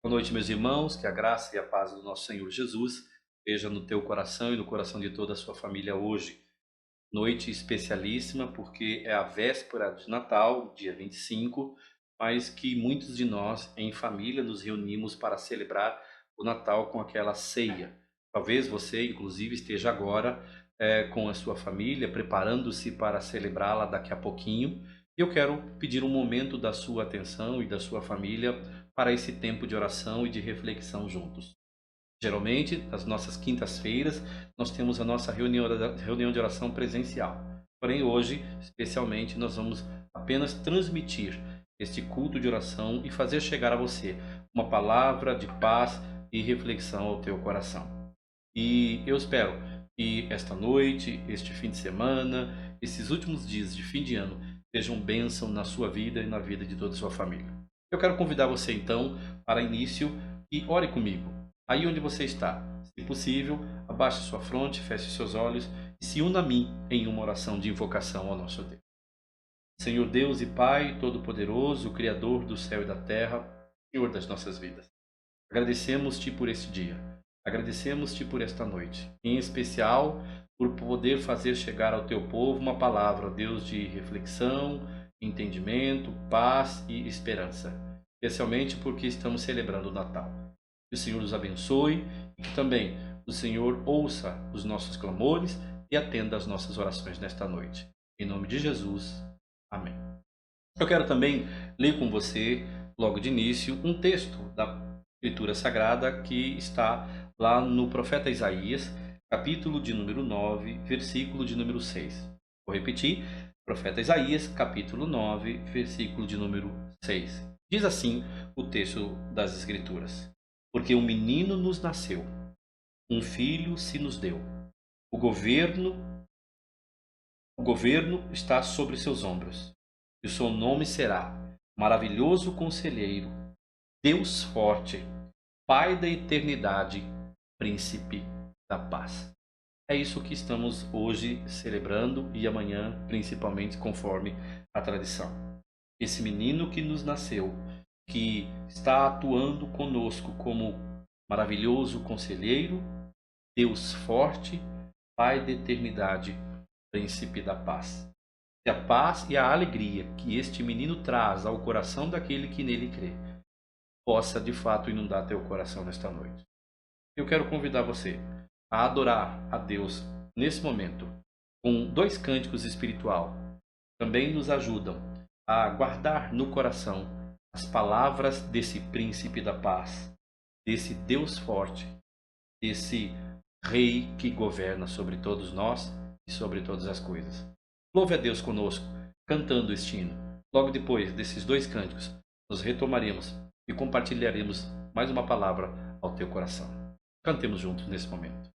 Boa noite, meus irmãos, que a graça e a paz do nosso Senhor Jesus esteja no teu coração e no coração de toda a sua família hoje. Noite especialíssima, porque é a véspera de Natal, dia 25, mas que muitos de nós, em família, nos reunimos para celebrar o Natal com aquela ceia. Talvez você, inclusive, esteja agora com a sua família, preparando-se para celebrá-la daqui a pouquinho. Eu quero pedir um momento da sua atenção e da sua família para esse tempo de oração e de reflexão juntos. Geralmente, nas nossas quintas-feiras, nós temos a nossa reunião de oração presencial. Porém, hoje, especialmente, nós vamos apenas transmitir este culto de oração e fazer chegar a você uma palavra de paz e reflexão ao teu coração. E eu espero que esta noite, este fim de semana, esses últimos dias de fim de ano sejam bênção na sua vida e na vida de toda a sua família. Eu quero convidar você então para início e ore comigo. Aí onde você está, se possível, abaixe sua fronte, feche seus olhos e se una a mim em uma oração de invocação ao nosso Deus. Senhor Deus e Pai Todo-Poderoso, Criador do céu e da terra, Senhor das nossas vidas, agradecemos-te por este dia, agradecemos-te por esta noite, em especial por poder fazer chegar ao teu povo uma palavra, Deus, de reflexão, entendimento, paz e esperança, especialmente porque estamos celebrando o Natal. Que o Senhor nos abençoe e que também o Senhor ouça os nossos clamores e atenda às nossas orações nesta noite. Em nome de Jesus, amém. Eu quero também ler com você, logo de início, um texto da Escritura Sagrada que está lá no profeta Isaías, capítulo de número 9, versículo de número 6. Vou repetir, profeta Isaías, capítulo 9, versículo de número 6. Diz assim o texto das Escrituras: Porque um menino nos nasceu, um filho se nos deu. O governo está sobre seus ombros. E o seu nome será Maravilhoso Conselheiro, Deus Forte, Pai da Eternidade, Príncipe da Paz. É isso que estamos hoje celebrando e amanhã, principalmente, conforme a tradição. Esse menino que nos nasceu, que está atuando conosco como maravilhoso conselheiro, Deus forte, Pai da eternidade, Príncipe da paz. E a paz e a alegria que este menino traz ao coração daquele que nele crê, possa de fato inundar teu coração nesta noite. Eu quero convidar você a adorar a Deus nesse momento com dois cânticos espiritual. Também nos ajudam a guardar no coração as palavras desse príncipe da paz, desse Deus forte, desse Rei que governa sobre todos nós e sobre todas as coisas. Louve a Deus conosco, cantando este hino. Logo depois desses dois cânticos, nos retomaremos e compartilharemos mais uma palavra ao teu coração. Cantemos juntos nesse momento.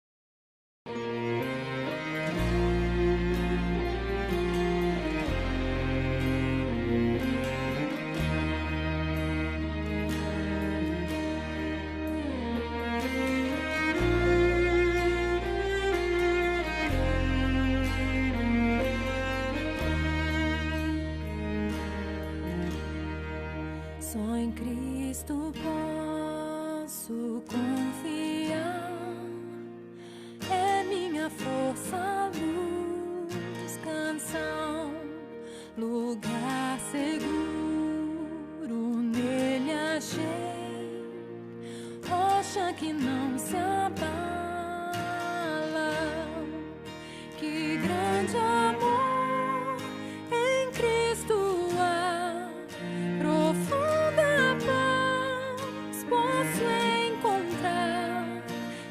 Só em Cristo posso confiar, é minha força, luz, canção, lugar seguro, nele achei, rocha que não se abala, que grande amor em Cristo há, profunda paz posso encontrar,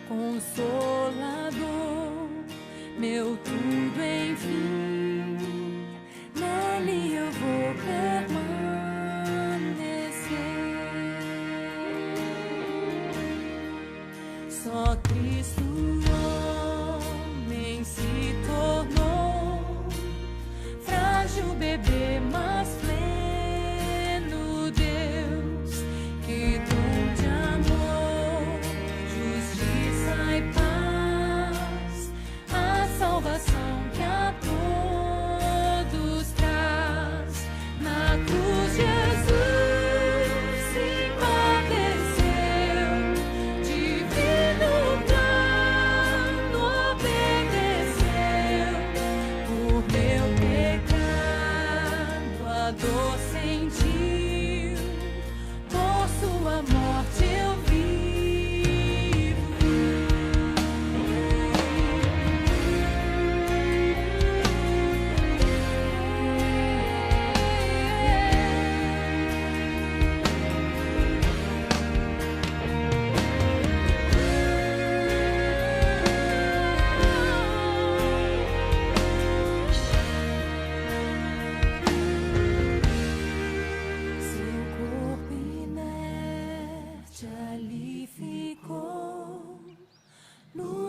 Consolador, meu tudo enfim, nele eu vou permanecer. Só Cristo homem se tornou, frágil bebê, mas pleno Deus, que dom de amor, justiça e paz, a salvação que a todos traz. Na cruz Jesus se padeceu,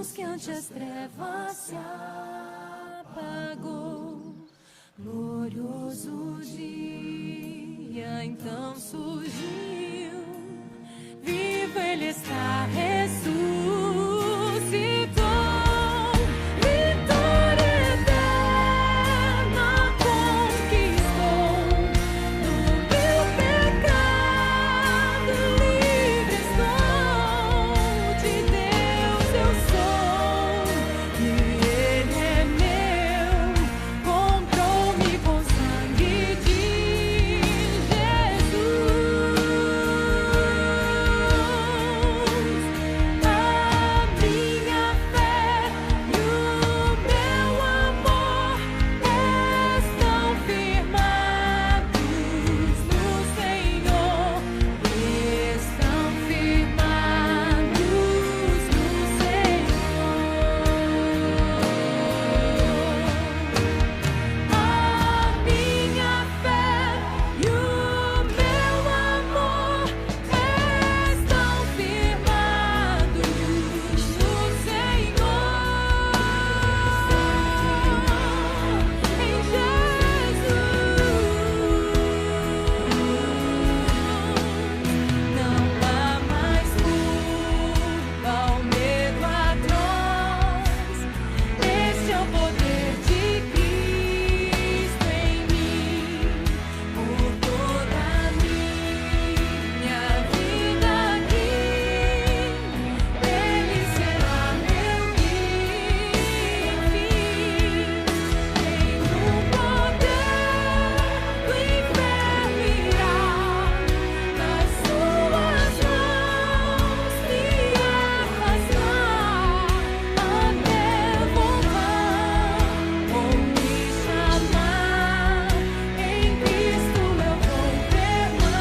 luz que ante as trevas se apagou. Glorioso dia, então surgiu. Vivo Ele está, ressuscitou. Vitória eterna conquistou. Do meu pecado livre estou. De Deus eu sou e Ele é meu. Comprou-me com sangue de Jesus. A minha fé e o meu amor estão firmados no Senhor. Estão firmados no Senhor. A minha fé e o meu amor estão firmados no Senhor. Em Jesus não há mais culpa ou medo atroz. Este é o poder de Cristo em mim. Por toda a minha vida aqui, Ele será meu guia. Nenhum poder do inferno irá nas suas mãos me afastar até voltar ou me chamar. Em Cristo eu vou permanecer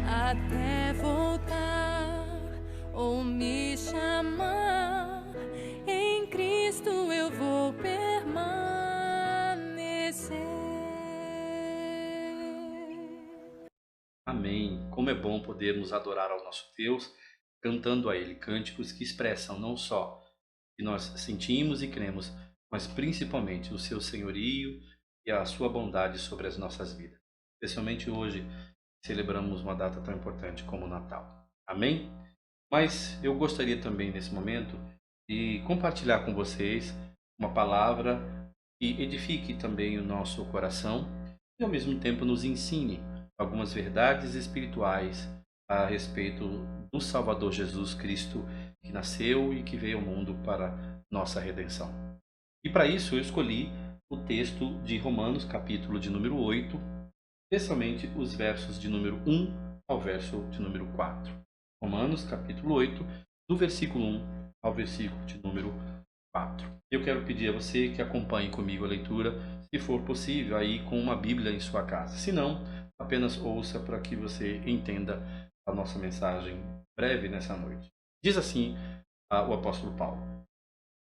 até voltar ou me chamar. Em Cristo eu vou permanecer. Amém. Como é bom podermos adorar ao nosso Deus, cantando a Ele cânticos que expressam não só o que nós sentimos e cremos, mas principalmente o seu senhorio e a sua bondade sobre as nossas vidas. Especialmente hoje, celebramos uma data tão importante como o Natal. Amém? Mas eu gostaria também, nesse momento, de compartilhar com vocês uma palavra que edifique também o nosso coração e, ao mesmo tempo, nos ensine algumas verdades espirituais a respeito do Salvador Jesus Cristo, que nasceu e que veio ao mundo para nossa redenção. E para isso eu escolhi o texto de Romanos, capítulo de número 8, especialmente os versos de número 1 ao verso de número 4. Romanos, capítulo 8, do versículo 1 ao versículo de número 4. Eu quero pedir a você que acompanhe comigo a leitura, se for possível, aí com uma Bíblia em sua casa. Se não, apenas ouça para que você entenda a nossa mensagem breve nessa noite. Diz assim o apóstolo Paulo: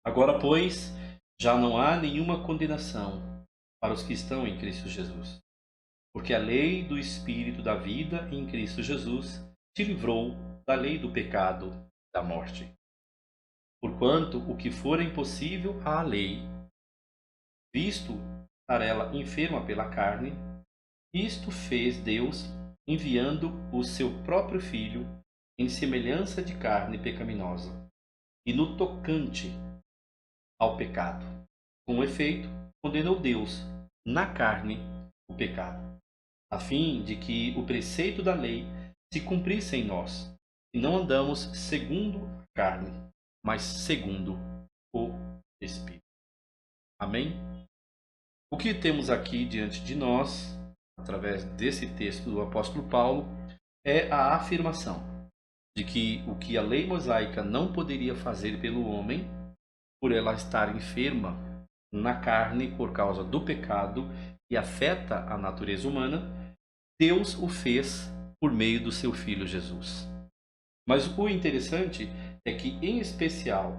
Agora, pois, já não há nenhuma condenação para os que estão em Cristo Jesus. Porque a lei do Espírito da vida em Cristo Jesus te livrou da lei do pecado e da morte. Porquanto o que for impossível à lei, visto estar ela enferma pela carne, isto fez Deus, enviando o seu próprio Filho em semelhança de carne pecaminosa, e no tocante ao pecado. Com efeito, condenou Deus na carne o pecado, a fim de que o preceito da lei se cumprisse em nós, e não andamos segundo a carne, mas segundo o Espírito. Amém? O que temos aqui diante de nós, através desse texto do apóstolo Paulo, é a afirmação de que o que a lei mosaica não poderia fazer pelo homem, por ela estar enferma na carne por causa do pecado e afeta a natureza humana, Deus o fez por meio do seu Filho Jesus. Mas o interessante é que, em especial,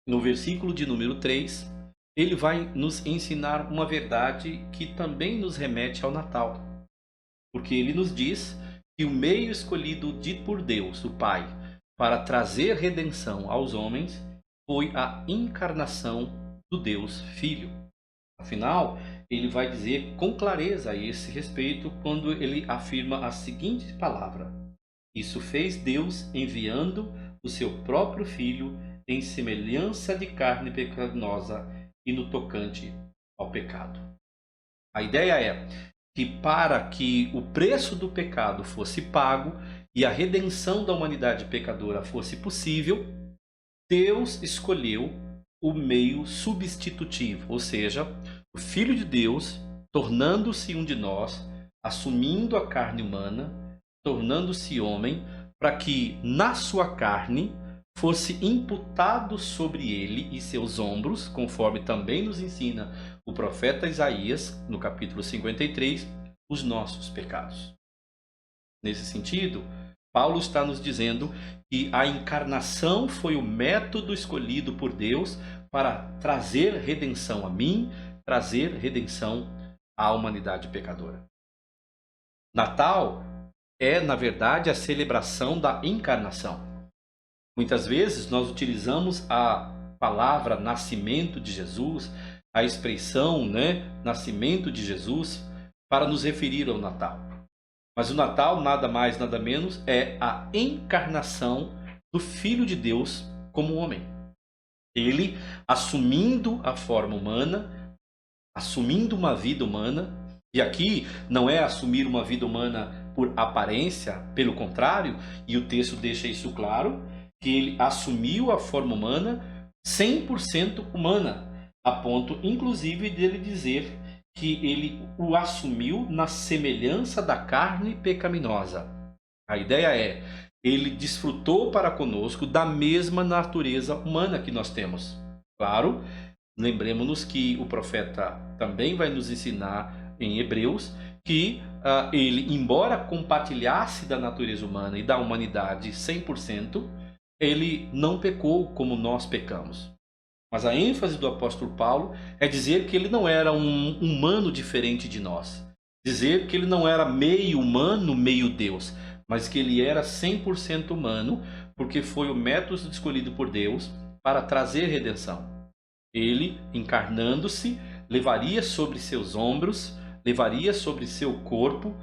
no versículo de número 3, ele vai nos ensinar uma verdade que também nos remete ao Natal. Porque ele nos diz que o meio escolhido por Deus, o Pai, para trazer redenção aos homens foi a encarnação do Deus Filho. Afinal, ele vai dizer com clareza a esse respeito quando ele afirma a seguinte palavra: isso fez Deus enviando o seu próprio Filho em semelhança de carne pecaminosa e no tocante ao pecado. A ideia é que para que o preço do pecado fosse pago e a redenção da humanidade pecadora fosse possível, Deus escolheu o meio substitutivo, ou seja, o Filho de Deus tornando-se um de nós, assumindo a carne humana, tornando-se homem, para que na sua carne fosse imputado sobre ele e seus ombros, conforme também nos ensina o profeta Isaías, no capítulo 53, os nossos pecados. Nesse sentido, Paulo está nos dizendo que a encarnação foi o método escolhido por Deus para trazer redenção a mim, trazer redenção à humanidade pecadora. Natal é, na verdade, a celebração da encarnação. Muitas vezes nós utilizamos a palavra nascimento de Jesus, a expressão, nascimento de Jesus, para nos referir ao Natal. Mas o Natal, nada mais, nada menos, é a encarnação do Filho de Deus como homem. Ele assumindo a forma humana, assumindo uma vida humana, e aqui não é assumir uma vida humana por aparência, pelo contrário, e o texto deixa isso claro, que ele assumiu a forma humana 100% humana, a ponto inclusive dele dizer que ele o assumiu na semelhança da carne pecaminosa. A ideia é, ele desfrutou para conosco da mesma natureza humana que nós temos. Claro, lembremos-nos que o profeta também vai nos ensinar em Hebreus que ele, embora compartilhasse da natureza humana e da humanidade 100%, ele não pecou como nós pecamos. Mas a ênfase do apóstolo Paulo é dizer que ele não era um humano diferente de nós. Dizer que ele não era meio humano, meio Deus, mas que ele era 100% humano, porque foi o método escolhido por Deus para trazer redenção. Ele, encarnando-se, levaria sobre seus ombros, levaria sobre seu corpo,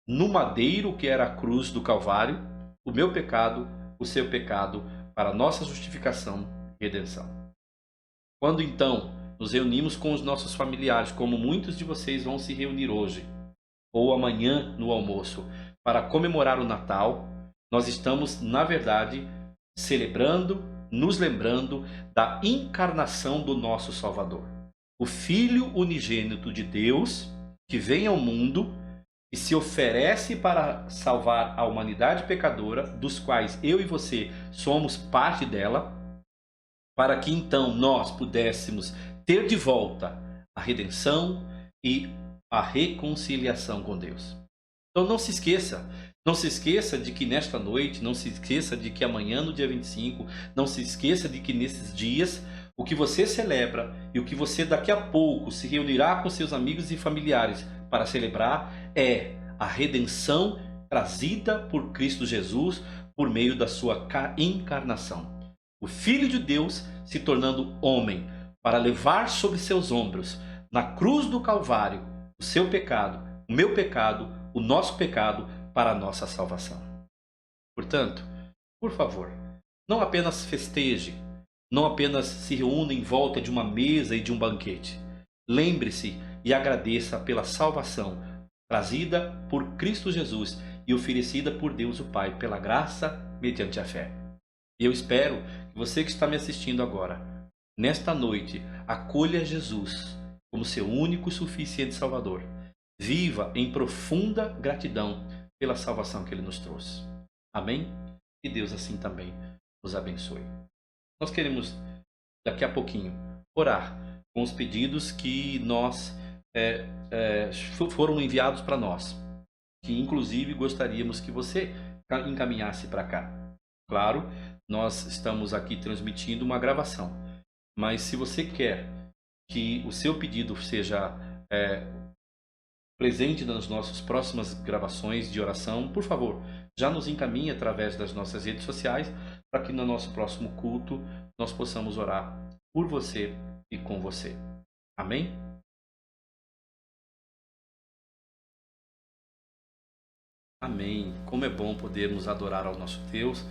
no madeiro que era a cruz do Calvário, o meu pecado, o seu pecado, para a nossa justificação e redenção. Quando então nos reunimos com os nossos familiares, como muitos de vocês vão se reunir hoje, ou amanhã no almoço, para comemorar o Natal, nós estamos, na verdade, celebrando, nos lembrando da encarnação do nosso Salvador. O Filho unigênito de Deus, que vem ao mundo e se oferece para salvar a humanidade pecadora, dos quais eu e você somos parte dela, para que então nós pudéssemos ter de volta a redenção e a reconciliação com Deus. Então não se esqueça de que nesta noite, não se esqueça de que amanhã no dia 25, não se esqueça de que nesses dias, o que você celebra e o que você daqui a pouco se reunirá com seus amigos e familiares para celebrar é a redenção trazida por Cristo Jesus por meio da sua encarnação. O Filho de Deus se tornando homem para levar sobre seus ombros, na cruz do Calvário, o seu pecado, o meu pecado, o nosso pecado para a nossa salvação. Portanto, por favor, não apenas festeje, não apenas se reúna em volta de uma mesa e de um banquete. Lembre-se e agradeça pela salvação trazida por Cristo Jesus e oferecida por Deus o Pai pela graça mediante a fé. E eu espero que você que está me assistindo agora, nesta noite, acolha Jesus como seu único e suficiente Salvador. Viva em profunda gratidão pela salvação que Ele nos trouxe. Amém? E Deus assim também nos abençoe. Nós queremos, daqui a pouquinho, orar com os pedidos que foram enviados para nós, que inclusive gostaríamos que você encaminhasse para cá. Claro, nós estamos aqui transmitindo uma gravação, mas se você quer que o seu pedido seja presente nas nossas próximas gravações de oração, por favor, já nos encaminhe através das nossas redes sociais para que no nosso próximo culto nós possamos orar por você e com você. Amém? Amém. Como é bom podermos adorar ao nosso Deus,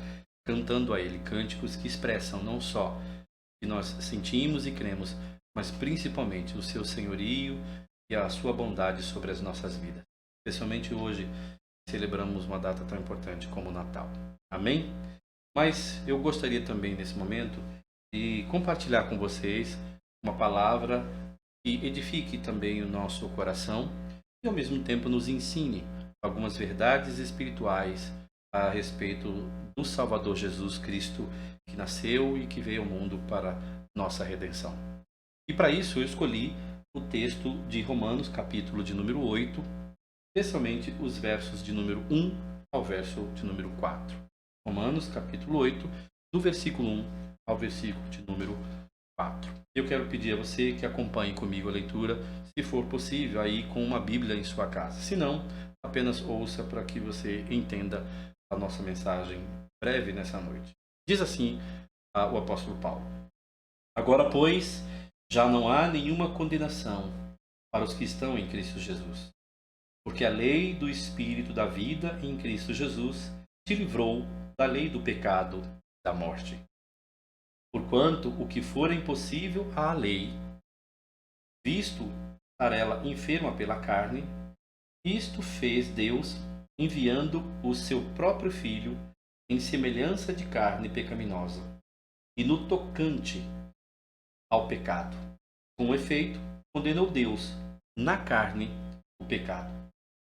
cantando a Ele cânticos que expressam não só o que nós sentimos e cremos, mas principalmente o seu senhorio e a sua bondade sobre as nossas vidas. Especialmente hoje, celebramos uma data tão importante como o Natal. Amém? Mas eu gostaria também, nesse momento, de compartilhar com vocês uma palavra que edifique também o nosso coração e, ao mesmo tempo, nos ensine algumas verdades espirituais a respeito do Salvador Jesus Cristo, que nasceu e que veio ao mundo para nossa redenção. E para isso eu escolhi o texto de Romanos, capítulo de número 8, especialmente os versos de número 1 ao verso de número 4. Romanos, capítulo 8, do versículo 1 ao versículo de número 4. Eu quero pedir a você que acompanhe comigo a leitura, se for possível, aí com uma Bíblia em sua casa. Se não, apenas ouça para que você entenda a nossa mensagem breve nessa noite. Diz assim o apóstolo Paulo: Agora, pois, já não há nenhuma condenação para os que estão em Cristo Jesus, porque a lei do Espírito da vida em Cristo Jesus te livrou da lei do pecado e da morte. Porquanto o que for impossível à lei, visto estar ela enferma pela carne, isto fez Deus, enviando o seu próprio Filho em semelhança de carne pecaminosa, e no tocante ao pecado. Com efeito, condenou Deus na carne o pecado,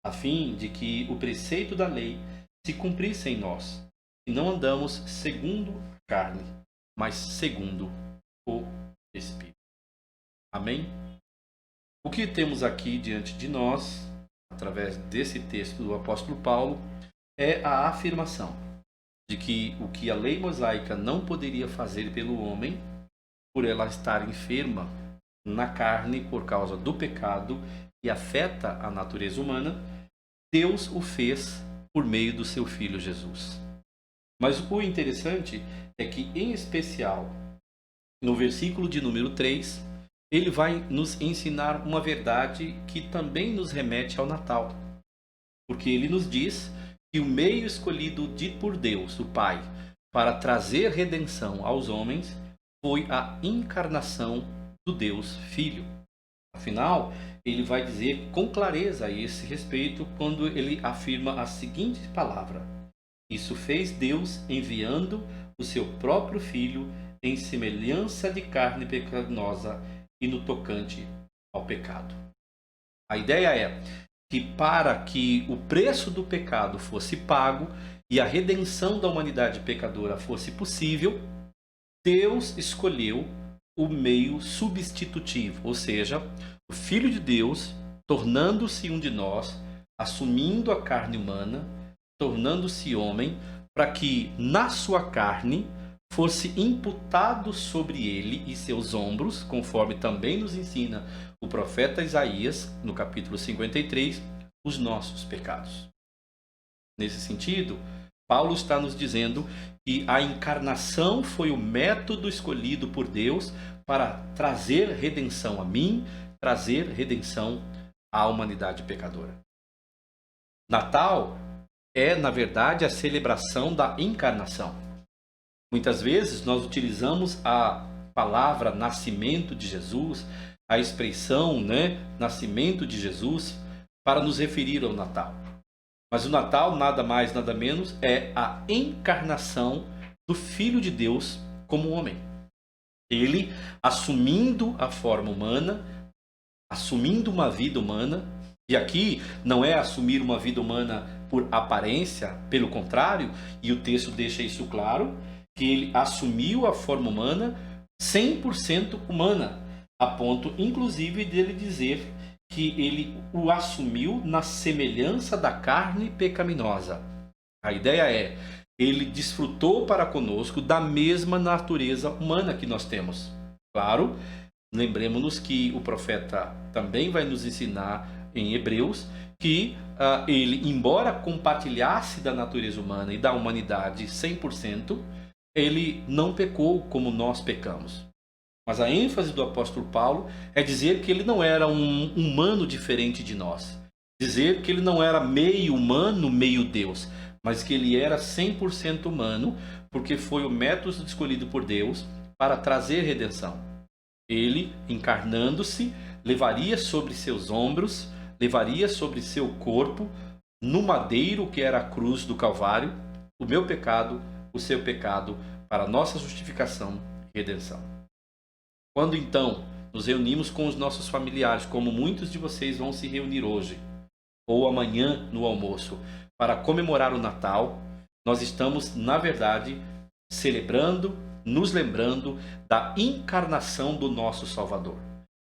a fim de que o preceito da lei se cumprisse em nós, e não andamos segundo a carne, mas segundo o Espírito. Amém? O que temos aqui diante de nós, através desse texto do apóstolo Paulo, é a afirmação de que o que a lei mosaica não poderia fazer pelo homem, por ela estar enferma na carne por causa do pecado e afeta a natureza humana, Deus o fez por meio do seu Filho Jesus. Mas o interessante é que, em especial, no versículo de número 3, ele vai nos ensinar uma verdade que também nos remete ao Natal. Porque ele nos diz que o meio escolhido por Deus, o Pai, para trazer redenção aos homens foi a encarnação do Deus Filho. Afinal, ele vai dizer com clareza a esse respeito quando ele afirma a seguinte palavra: Isso fez Deus enviando o seu próprio Filho em semelhança de carne pecaminosa e no tocante ao pecado. A ideia é que para que o preço do pecado fosse pago e a redenção da humanidade pecadora fosse possível, Deus escolheu o meio substitutivo, ou seja, o Filho de Deus tornando-se um de nós, assumindo a carne humana, tornando-se homem, para que na sua carne fosse imputado sobre ele e seus ombros, conforme também nos ensina o profeta Isaías, no capítulo 53, os nossos pecados. Nesse sentido, Paulo está nos dizendo que a encarnação foi o método escolhido por Deus para trazer redenção a mim, trazer redenção à humanidade pecadora. Natal é, na verdade, a celebração da encarnação. Muitas vezes nós utilizamos a palavra nascimento de Jesus, a expressão, nascimento de Jesus, para nos referir ao Natal. Mas o Natal, nada mais, nada menos, é a encarnação do Filho de Deus como homem. Ele, assumindo a forma humana, assumindo uma vida humana, e aqui não é assumir uma vida humana por aparência, pelo contrário, e o texto deixa isso claro, que ele assumiu a forma humana 100% humana, a ponto inclusive dele dizer que ele o assumiu na semelhança da carne pecaminosa. A ideia é, ele desfrutou para conosco da mesma natureza humana que nós temos. Claro, lembremos-nos que o profeta também vai nos ensinar em Hebreus que ele, embora compartilhasse da natureza humana e da humanidade 100%, ele não pecou como nós pecamos. Mas a ênfase do apóstolo Paulo é dizer que ele não era um humano diferente de nós. Dizer que ele não era meio humano, meio Deus, mas que ele era 100% humano, porque foi o método escolhido por Deus para trazer redenção. Ele, encarnando-se, levaria sobre seus ombros, levaria sobre seu corpo, no madeiro que era a cruz do Calvário, o meu pecado, o seu pecado, para a nossa justificação e redenção. Quando então nos reunimos com os nossos familiares, como muitos de vocês vão se reunir hoje, ou amanhã no almoço, para comemorar o Natal, nós estamos, na verdade, celebrando, nos lembrando da encarnação do nosso Salvador.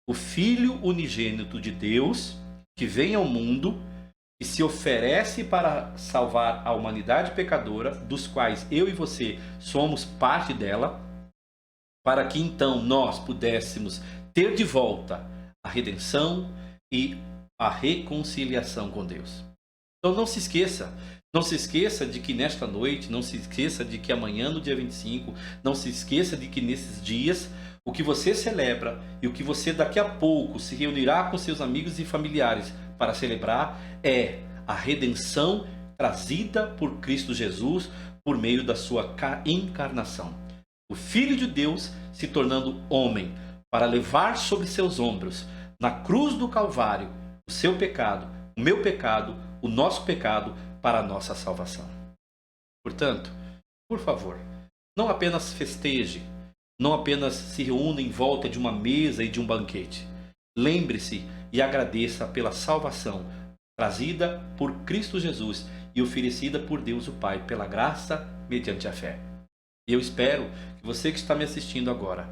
O Filho unigênito de Deus, que vem ao mundo e se oferece para salvar a humanidade pecadora, dos quais eu e você somos parte dela, para que então nós pudéssemos ter de volta a redenção e a reconciliação com Deus. Então não se esqueça de que nesta noite, não se esqueça de que amanhã no dia 25, não se esqueça de que nesses dias, o que você celebra e o que você daqui a pouco se reunirá com seus amigos e familiares para celebrar é a redenção trazida por Cristo Jesus por meio da sua encarnação. O Filho de Deus se tornando homem para levar sobre seus ombros, na cruz do Calvário, o seu pecado, o meu pecado, o nosso pecado, para a nossa salvação. Portanto, por favor, não apenas festeje, não apenas se reúna em volta de uma mesa e de um banquete. Lembre-se e agradeça pela salvação trazida por Cristo Jesus e oferecida por Deus o Pai pela graça mediante a fé. E eu espero que você que está me assistindo agora,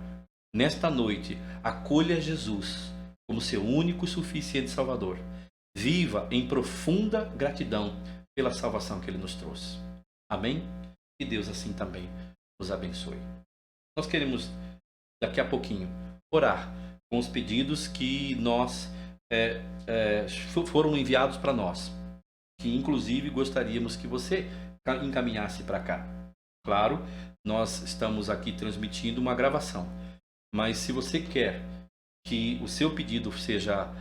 nesta noite, acolha Jesus como seu único e suficiente Salvador. Viva em profunda gratidão pela salvação que Ele nos trouxe. Amém? E Deus assim também nos abençoe. Nós queremos, daqui a pouquinho, orar com os pedidos que foram enviados para nós, que inclusive gostaríamos que você encaminhasse para cá. Claro, nós estamos aqui transmitindo uma gravação, mas se você quer que o seu pedido seja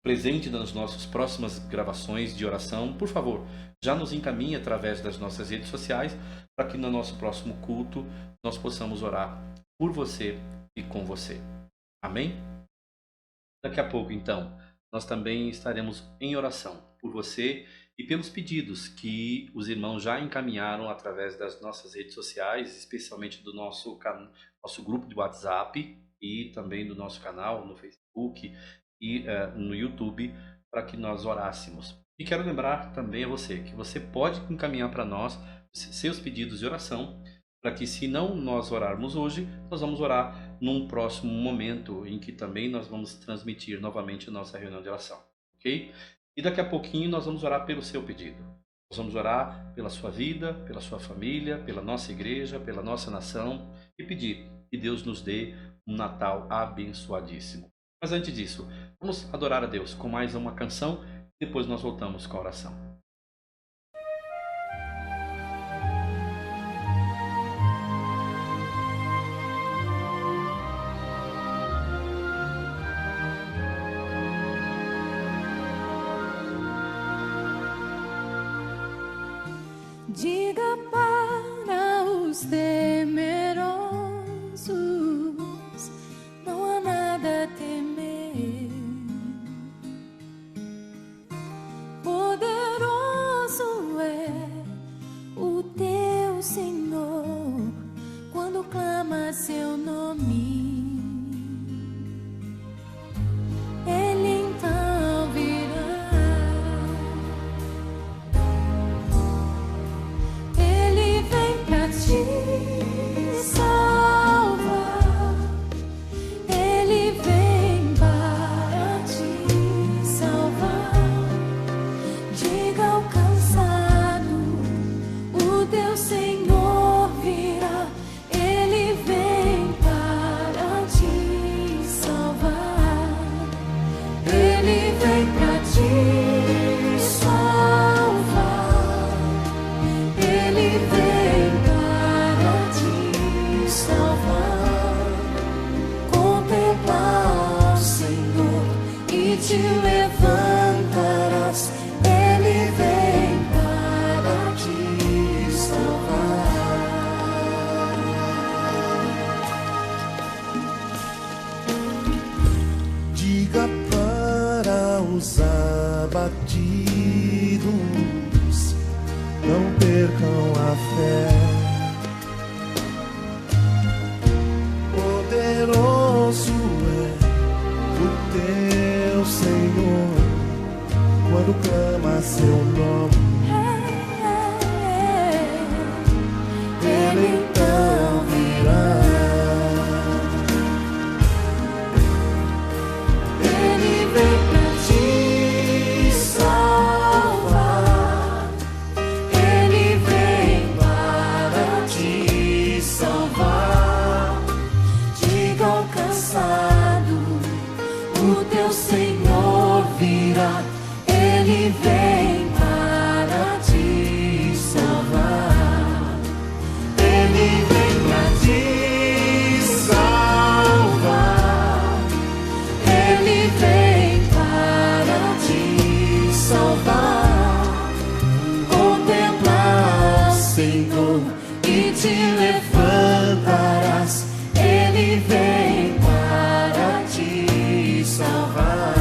presente nas nossas próximas gravações de oração, por favor, já nos encaminhe através das nossas redes sociais, para que no nosso próximo culto nós possamos orar por você e com você. Amém? Daqui a pouco, então, nós também estaremos em oração por você e pelos pedidos que os irmãos já encaminharam através das nossas redes sociais, especialmente do nosso grupo de WhatsApp e também do nosso canal no Facebook e no YouTube, para que nós orássemos. E quero lembrar também a você que você pode encaminhar para nós seus pedidos de oração, para que, se não nós orarmos hoje, nós vamos orar num próximo momento em que também nós vamos transmitir novamente a nossa reunião de oração, ok? E daqui a pouquinho nós vamos orar pelo seu pedido. Nós vamos orar pela sua vida, pela sua família, pela nossa igreja, pela nossa nação e pedir que Deus nos dê um Natal abençoadíssimo. Mas antes disso, vamos adorar a Deus com mais uma canção, depois nós voltamos com a oração. Diga para os temerosos, não há nada a temer. Poderoso é o teu Senhor quando clama seu nome. Ele então virá. Ele vem pra ti. aos abatidos, não percam a fé. Poderoso é o teu Senhor quando clama seu nome. Ele então virá. Ele vem pra te salvar. Ele vem para te salvar. Diga ao cansado, o teu Senhor virá. Ele vem para te salvar. Ele vem para te salvar. Ele vem para te salvar. Contempla o Senhor e te levantarás. Ele vem para te salvar.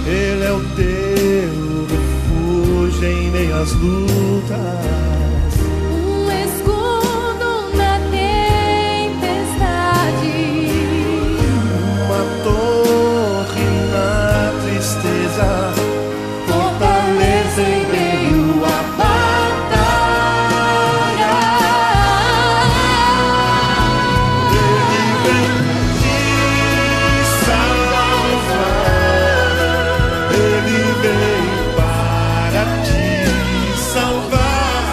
Ele é o teu refúgio em meio às lutas, Um escudo na tempestade, uma torre na tristeza, fortaleza em meio à batalha. Ele vem te salvar. Ele vem para te salvar.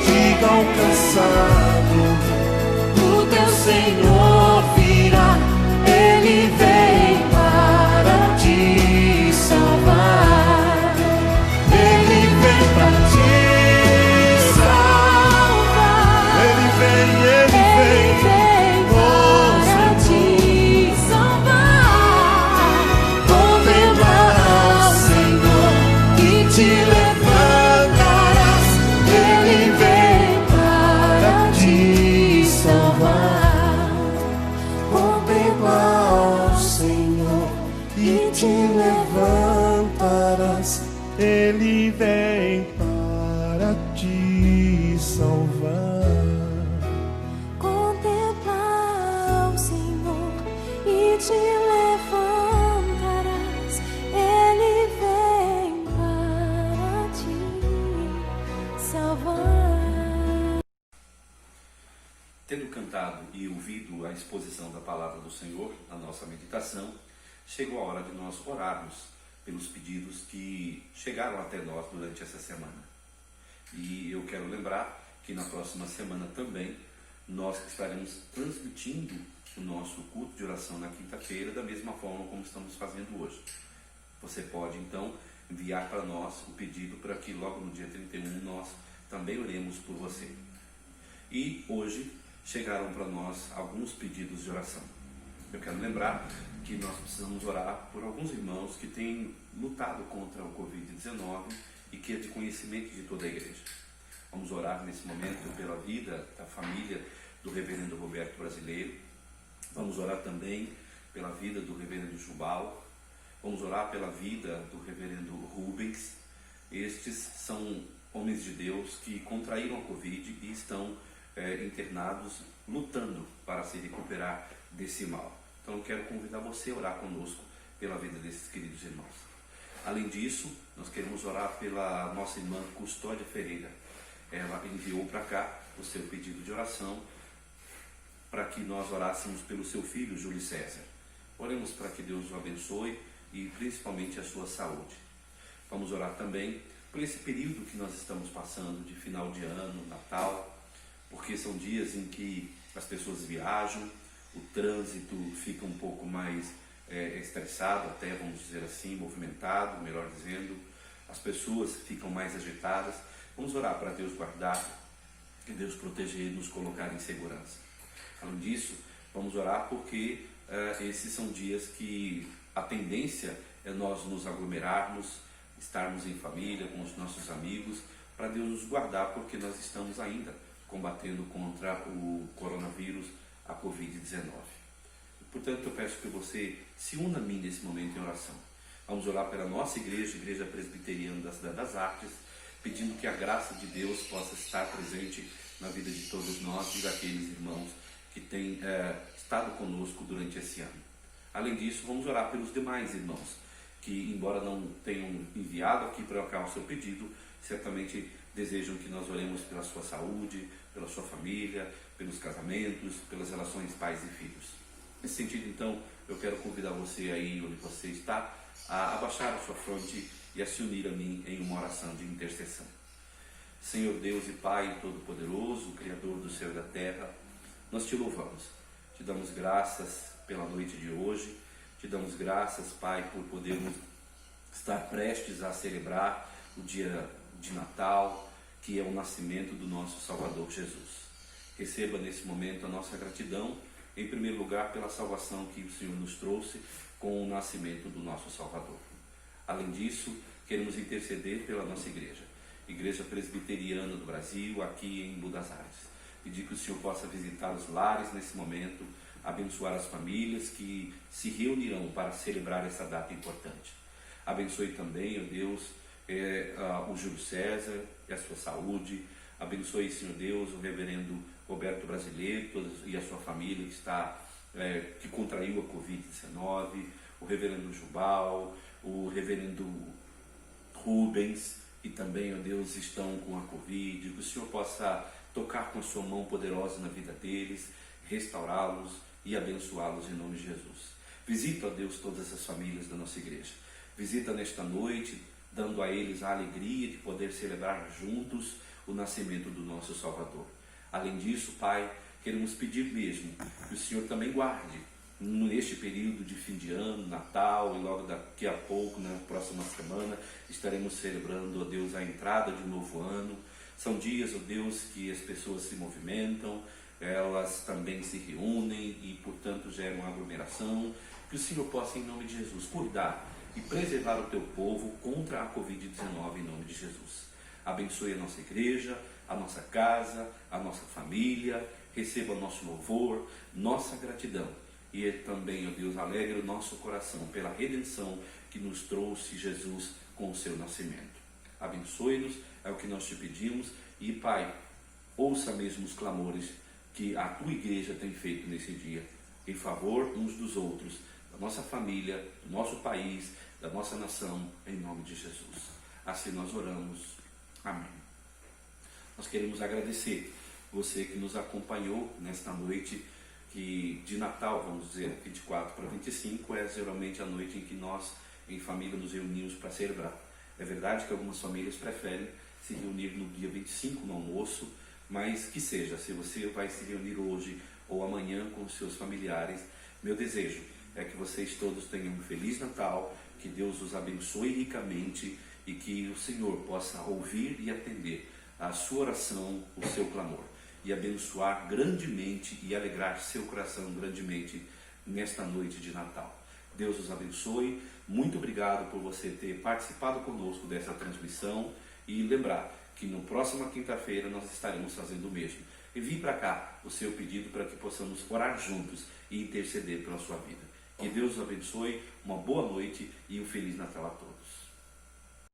Diga ao cansado, O teu Senhor virá. Ele vem para te salvar. Ele vem para te salvar. Ele vem, ele vem. Para te salvar. Contempla o Senhor e te levantarás. Ele vem para te salvar. Contempla o Senhor e te levantarás. Ele vem para te salvar. Contempla o Senhor e te levantarás. Ele vem para te salvar. Tendo cantado e ouvido a exposição da palavra do Senhor na nossa meditação, chegou a hora de nós orarmos pelos pedidos que chegaram até nós durante essa semana. E eu quero lembrar que na próxima semana também nós estaremos transmitindo o nosso culto de oração na quinta-feira da mesma forma como estamos fazendo hoje. Você pode então enviar para nós o pedido para que logo no dia 31 nós também oremos por você. E hoje chegaram para nós alguns pedidos de oração. Eu quero lembrar que nós precisamos orar por alguns irmãos que têm lutado contra o Covid-19 e que é de conhecimento de toda a igreja. Vamos orar nesse momento pela vida da família do reverendo Roberto Brasileiro. Vamos orar também pela vida do reverendo Jubal. Vamos orar pela vida do reverendo Rubens. Estes são homens de Deus que contraíram a Covid e estão internados, lutando para se recuperar desse mal. Então eu quero convidar você a orar conosco pela vida desses queridos irmãos. Além disso, nós queremos orar pela nossa irmã Custódia Ferreira. Ela enviou para cá o seu pedido de oração para que nós orássemos pelo seu filho, Júlio César. Oremos para que Deus o abençoe e principalmente a sua saúde. Vamos orar também por esse período que nós estamos passando de final de ano, Natal, porque são dias em que as pessoas viajam, o trânsito fica um pouco mais estressado, até vamos dizer assim, movimentado, melhor dizendo, as pessoas ficam mais agitadas. Vamos orar para Deus guardar, que Deus proteger e nos colocar em segurança. Além disso, vamos orar porque esses são dias que a tendência é nós nos aglomerarmos, estarmos em família, com os nossos amigos, para Deus nos guardar, porque nós estamos ainda combatendo contra o coronavírus, a Covid-19. Portanto, eu peço que você se una a mim nesse momento em oração. Vamos orar pela nossa igreja, Igreja Presbiteriana da Cidade das Artes, pedindo que a graça de Deus possa estar presente na vida de todos nós e daqueles irmãos que têm estado conosco durante esse ano. Além disso, vamos orar pelos demais irmãos que, embora não tenham enviado aqui para cá o seu pedido, certamente desejam que nós oremos pela sua saúde, pela sua família, pelos casamentos, pelas relações pais e filhos. Nesse sentido, então, eu quero convidar você aí onde você está a abaixar a sua fronte e a se unir a mim em uma oração de intercessão. Senhor Deus e Pai Todo-Poderoso, Criador do céu e da terra, nós te louvamos, te damos graças pela noite de hoje, te damos graças, Pai, por podermos estar prestes a celebrar o dia de Natal, que é o nascimento do nosso Salvador Jesus. Receba nesse momento a nossa gratidão, em primeiro lugar pela salvação que o Senhor nos trouxe com o nascimento do nosso Salvador. Além disso, queremos interceder pela nossa igreja, Igreja Presbiteriana do Brasil, aqui em Budas Artes. Pedir que o Senhor possa visitar os lares nesse momento, abençoar as famílias que se reunirão para celebrar essa data importante. Abençoe também, ó Deus, o Júlio César e a sua saúde. Abençoe, Senhor Deus, o reverendo Roberto Brasileiro e a sua família que contraiu a Covid-19, o reverendo Jubal, o reverendo Rubens, que também, ó Deus, estão com a Covid. Que o Senhor possa tocar com a sua mão poderosa na vida deles, restaurá-los e abençoá-los em nome de Jesus. Visita, ó Deus, todas as famílias da nossa igreja. Visita nesta noite, dando a eles a alegria de poder celebrar juntos o nascimento do nosso Salvador. Além disso, Pai, queremos pedir mesmo que o Senhor também guarde neste período de fim de ano, Natal, e logo daqui a pouco, na próxima semana, estaremos celebrando, ó Deus, a entrada de um novo ano. São dias, ó Deus, que as pessoas se movimentam, elas também se reúnem e, portanto, geram aglomeração. Que o Senhor possa, em nome de Jesus, cuidar e preservar o teu povo contra a Covid-19, em nome de Jesus. Abençoe a nossa igreja, a nossa casa, a nossa família, receba o nosso louvor, nossa gratidão. E também, ó Deus, alegre o nosso coração pela redenção que nos trouxe Jesus com o seu nascimento. Abençoe-nos, é o que nós te pedimos. E, Pai, ouça mesmo os clamores que a tua igreja tem feito nesse dia, em favor uns dos outros, da nossa família, do nosso país, da nossa nação, em nome de Jesus. Assim nós oramos. Amém. Nós queremos agradecer você que nos acompanhou nesta noite de Natal, vamos dizer, 24 para 25, é geralmente a noite em que nós, em família, nos reunimos para celebrar. É verdade que algumas famílias preferem se reunir no dia 25, no almoço, mas que seja, se você vai se reunir hoje ou amanhã com os seus familiares, meu desejo é que vocês todos tenham um Feliz Natal, que Deus os abençoe ricamente e que o Senhor possa ouvir e atender a sua oração, o seu clamor, e abençoar grandemente e alegrar seu coração grandemente nesta noite de Natal. Deus os abençoe. Muito obrigado por você ter participado conosco dessa transmissão e lembrar que na próxima quinta-feira nós estaremos fazendo o mesmo. Envie para cá o seu pedido para que possamos orar juntos e interceder pela sua vida. Que Deus os abençoe, uma boa noite e um Feliz Natal a todos.